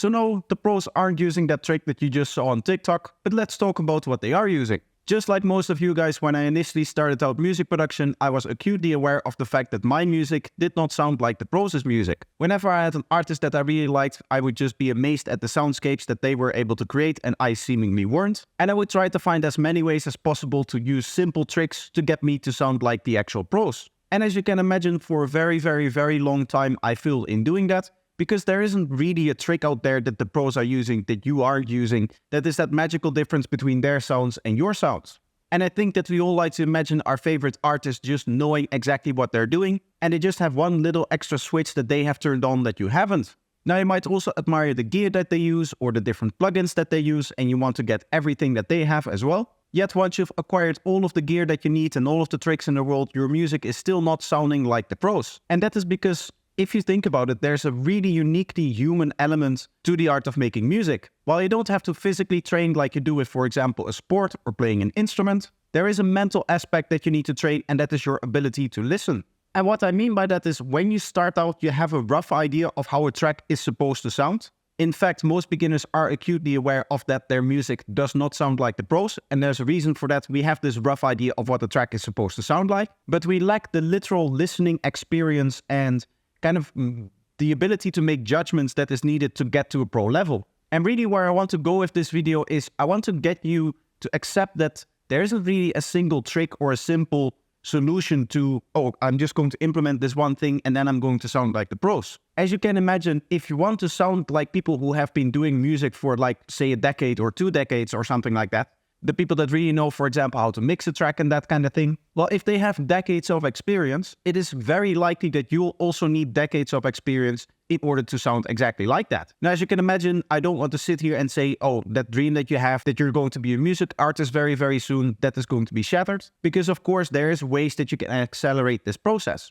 So no, the pros aren't using that trick that you just saw on TikTok, but let's talk about what they are using. Just like most of you guys, when I initially started out music production, I was acutely aware of the fact that my music did not sound like the pros' music. Whenever I had an artist that I really liked, I would just be amazed at the soundscapes that they were able to create and I seemingly weren't. And I would try to find as many ways as possible to use simple tricks to get me to sound like the actual pros. And as you can imagine, for a very long time I failed in doing that, because there isn't really a trick out there that the pros are using that you aren't using, that is that magical difference between their sounds and your sounds. And I think that we all like to imagine our favorite artists just knowing exactly what they're doing, and they just have one little extra switch that they have turned on that you haven't. Now you might also admire the gear that they use or the different plugins that they use, and you want to get everything that they have as well. Yet once you've acquired all of the gear that you need and all of the tricks in the world, your music is still not sounding like the pros. And that is because, if you think about it, there's a really uniquely human element to the art of making music. While you don't have to physically train like you do with, for example, a sport or playing an instrument, there is a mental aspect that you need to train, and that is your ability to listen. And what I mean by that is, when you start out, you have a rough idea of how a track is supposed to sound. In fact, most beginners are acutely aware of that their music does not sound like the pros, and there's a reason for that. We have this rough idea of what a track is supposed to sound like, but we lack the literal listening experience and kind of the ability to make judgments that is needed to get to a pro level. And really where I want to go with this video is, I want to get you to accept that there isn't really a single trick or a simple solution to, oh, I'm just going to implement this one thing and then I'm going to sound like the pros. As you can imagine, if you want to sound like people who have been doing music for like, say, a decade or 2 decades or something like that, the people that really know, for example, how to mix a track and that kind of thing, well, if they have decades of experience, it is very likely that you'll also need decades of experience in order to sound exactly like that. Now, as you can imagine, I don't want to sit here and say, oh, that dream that you have, that you're going to be a music artist very soon, that is going to be shattered. Because of course, there is ways that you can accelerate this process.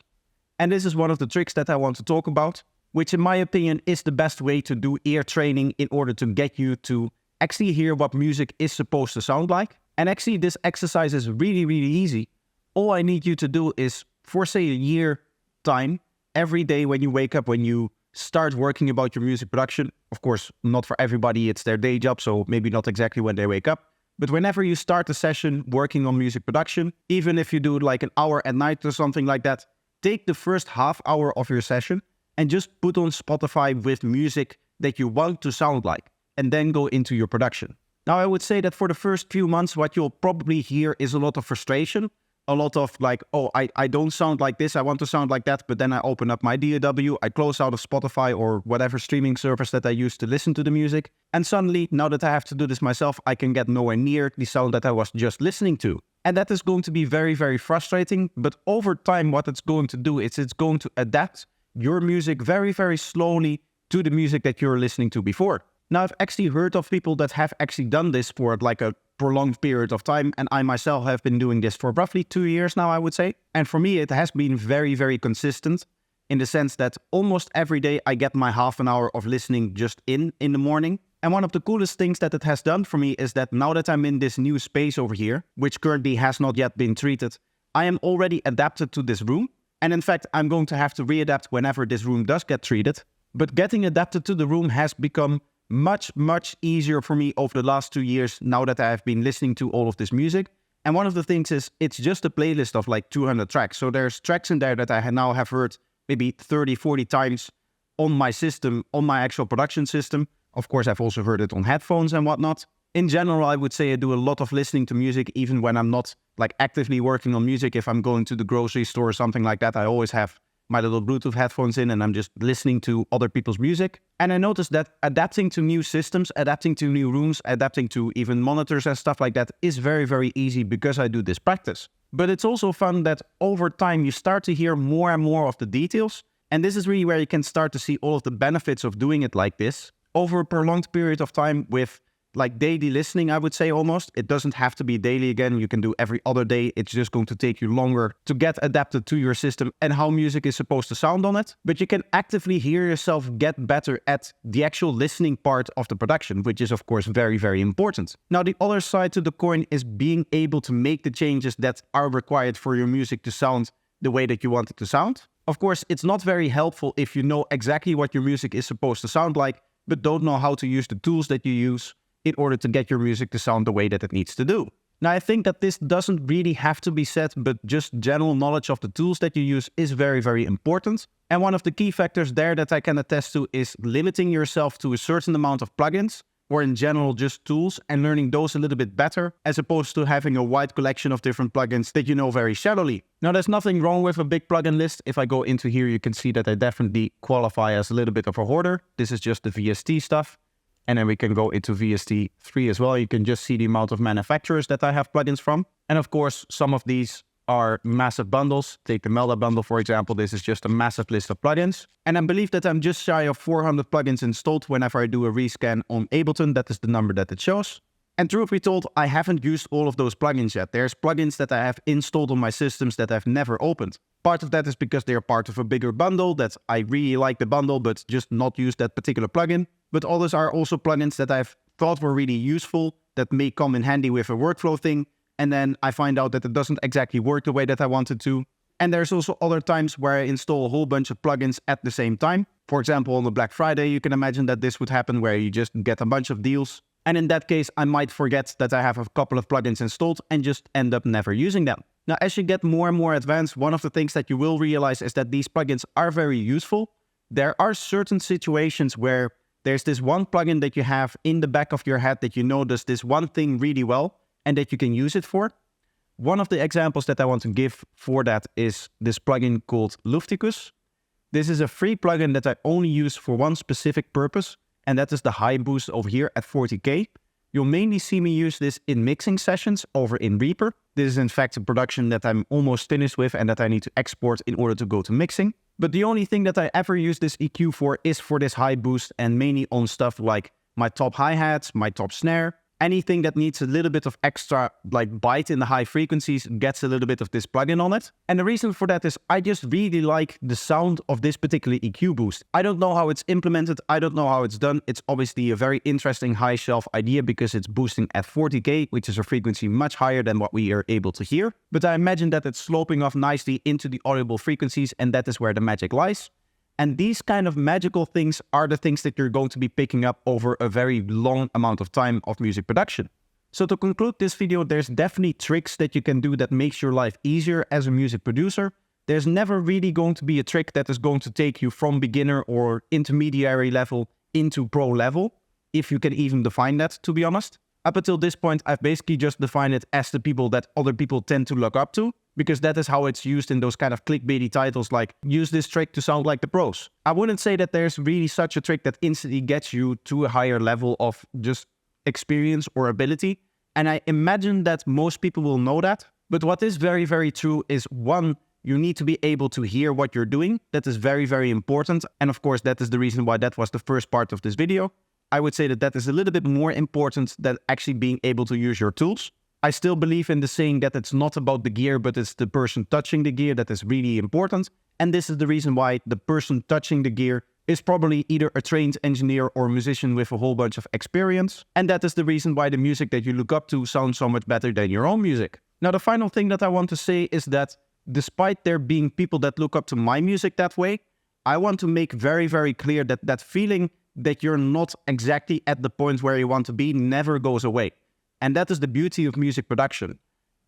And this is one of the tricks that I want to talk about, which in my opinion is the best way to do ear training in order to get you to actually hear what music is supposed to sound like. And actually this exercise is really easy. All I need you to do is, for say a year time, every day when you wake up, when you start working about your music production, of course, not for everybody, it's their day job, so maybe not exactly when they wake up, but whenever you start a session working on music production, even if you do like an hour at night or something like that, take the first half hour of your session and just put on Spotify with music that you want to sound like, and then go into your production. Now, I would say that for the first few months, what you'll probably hear is a lot of frustration, a lot of like, oh, I don't sound like this, I want to sound like that, but then I open up my DAW, I close out of Spotify or whatever streaming service that I use to listen to the music, and suddenly, now that I have to do this myself, I can get nowhere near the sound that I was just listening to. And that is going to be very frustrating, but over time, what it's going to do is it's going to adapt your music very slowly to the music that you're listening to before. Now, I've actually heard of people that have actually done this for like a prolonged period of time, and I myself have been doing this for roughly 2 years now, I would say. And for me, it has been very consistent, in the sense that almost every day I get my half an hour of listening just in the morning. And one of the coolest things that it has done for me is that now that I'm in this new space over here, which currently has not yet been treated, I am already adapted to this room. And in fact, I'm going to have to readapt whenever this room does get treated. But getting adapted to the room has become much easier for me over the last 2 years, now that I have been listening to all of this music. And one of the things is, it's just a playlist of like 200 tracks. So there's tracks in there that I now have heard maybe 30-40 times on my system, on my actual production system. Of course, I've also heard it on headphones and whatnot. In general, I would say I do a lot of listening to music, even when I'm not like actively working on music. If I'm going to the grocery store or something like that, I always have my little Bluetooth headphones in and I'm just listening to other people's music. And I noticed that adapting to new systems, adapting to new rooms, adapting to even monitors and stuff like that is very easy, because I do this practice. But it's also fun that over time you start to hear more and more of the details. And this is really where you can start to see all of the benefits of doing it like this over a prolonged period of time, with like daily listening, I would say almost. It doesn't have to be daily again. You can do every other day. It's just going to take you longer to get adapted to your system and how music is supposed to sound on it. But you can actively hear yourself get better at the actual listening part of the production, which is of course very important. Now, the other side to the coin is being able to make the changes that are required for your music to sound the way that you want it to sound. Of course, it's not very helpful if you know exactly what your music is supposed to sound like, but don't know how to use the tools that you use in order to get your music to sound the way that it needs to do. Now, I think that this doesn't really have to be said, but just general knowledge of the tools that you use is very, very important. And one of the key factors there that I can attest to is limiting yourself to a certain amount of plugins, or in general just tools, and learning those a little bit better, as opposed to having a wide collection of different plugins that you know very shallowly. Now, there's nothing wrong with a big plugin list. If I go into here, you can see that I definitely qualify as a little bit of a hoarder. This is just the VST stuff. And then we can go into VST3 as well. You can just see the amount of manufacturers that I have plugins from. And of course, some of these are massive bundles. Take the Melda bundle, for example. This is just a massive list of plugins. And I believe that I'm just shy of 400 plugins installed whenever I do a rescan on Ableton. That is the number that it shows. And truth be told, I haven't used all of those plugins yet. There's plugins that I have installed on my systems that I've never opened. Part of that is because they're part of a bigger bundle, that I really like the bundle, but just not use that particular plugin. But others are also plugins that I've thought were really useful, that may come in handy with a workflow thing, and then I find out that it doesn't exactly work the way that I wanted to. And there's also other times where I install a whole bunch of plugins at the same time. For example, on the Black Friday, you can imagine that this would happen where you just get a bunch of deals. And in that case, I might forget that I have a couple of plugins installed and just end up never using them. Now, as you get more and more advanced, one of the things that you will realize is that these plugins are very useful. There are certain situations where there's this one plugin that you have in the back of your head that you know does this one thing really well and that you can use it for. One of the examples that I want to give for that is this plugin called Lufticus. This is a free plugin that I only use for one specific purpose, and that is the high boost over here at 40K. You'll mainly see me use this in mixing sessions over in Reaper. This is in fact a production that I'm almost finished with and that I need to export in order to go to mixing. But the only thing that I ever use this EQ for is for this high boost, and mainly on stuff like my top hi-hats, my top snare. Anything that needs a little bit of extra bite in the high frequencies gets a little bit of this plugin on it. And the reason for that is I just really like the sound of this particular EQ boost. I don't know how it's implemented. I don't know how it's done. It's obviously a very interesting high shelf idea because it's boosting at 40K, which is a frequency much higher than what we are able to hear. But I imagine that it's sloping off nicely into the audible frequencies, and that is where the magic lies. And these kind of magical things are the things that you're going to be picking up over a very long amount of time of music production. So to conclude this video, there's definitely tricks that you can do that makes your life easier as a music producer. There's never really going to be a trick that is going to take you from beginner or intermediary level into pro level, if you can even define that, to be honest. Up until this point, I've basically just defined it as the people that other people tend to look up to, because that is how it's used in those kind of clickbaity titles like, use this trick to sound like the pros. I wouldn't say that there's really such a trick that instantly gets you to a higher level of just experience or ability. And I imagine that most people will know that. But what is very, very true is, one, you need to be able to hear what you're doing. That is very, very important. And of course, that is the reason why that was the first part of this video. I would say that that is a little bit more important than actually being able to use your tools. I still believe in the saying that it's not about the gear, but it's the person touching the gear that is really important. And this is the reason why the person touching the gear is probably either a trained engineer or musician with a whole bunch of experience. And that is the reason why the music that you look up to sounds so much better than your own music. Now, the final thing that I want to say is that despite there being people that look up to my music that way, I want to make very, very clear that that feeling that you're not exactly at the point where you want to be never goes away. And that is the beauty of music production.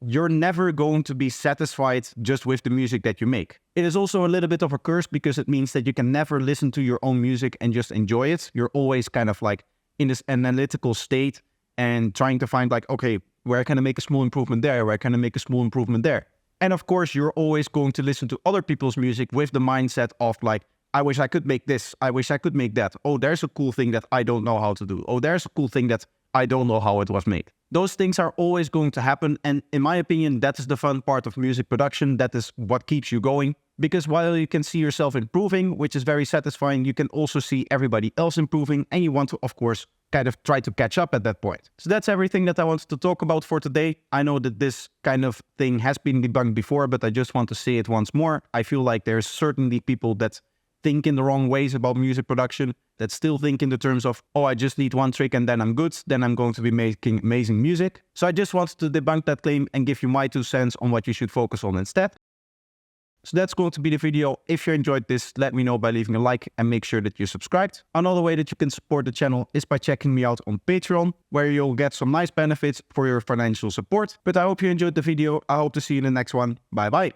You're never going to be satisfied just with the music that you make. It is also a little bit of a curse because it means that you can never listen to your own music and just enjoy it. You're always kind of like in this analytical state and trying to find like, okay, where can I make a small improvement there? Where can I make a small improvement there? And of course, you're always going to listen to other people's music with the mindset of like, I wish I could make this. I wish I could make that. Oh, there's a cool thing that I don't know how to do. Oh, there's a cool thing that I don't know how it was made. Those things are always going to happen. And in my opinion, that is the fun part of music production. That is what keeps you going. Because while you can see yourself improving, which is very satisfying, you can also see everybody else improving. And you want to, of course, kind of try to catch up at that point. So that's everything that I wanted to talk about for today. I know that this kind of thing has been debunked before, but I just want to say it once more. I feel like there's certainly people that think in the wrong ways about music production, that still think in the terms of, oh, I just need one trick and then I'm good, then I'm going to be making amazing music. So I just wanted to debunk that claim and give you my 2 cents on what you should focus on instead. So that's going to be the video. If you enjoyed this, let me know by leaving a like and make sure that you're subscribed. Another way that you can support the channel is by checking me out on Patreon, where you'll get some nice benefits for your financial support. But I hope you enjoyed the video. I hope to see you in the next one. Bye bye.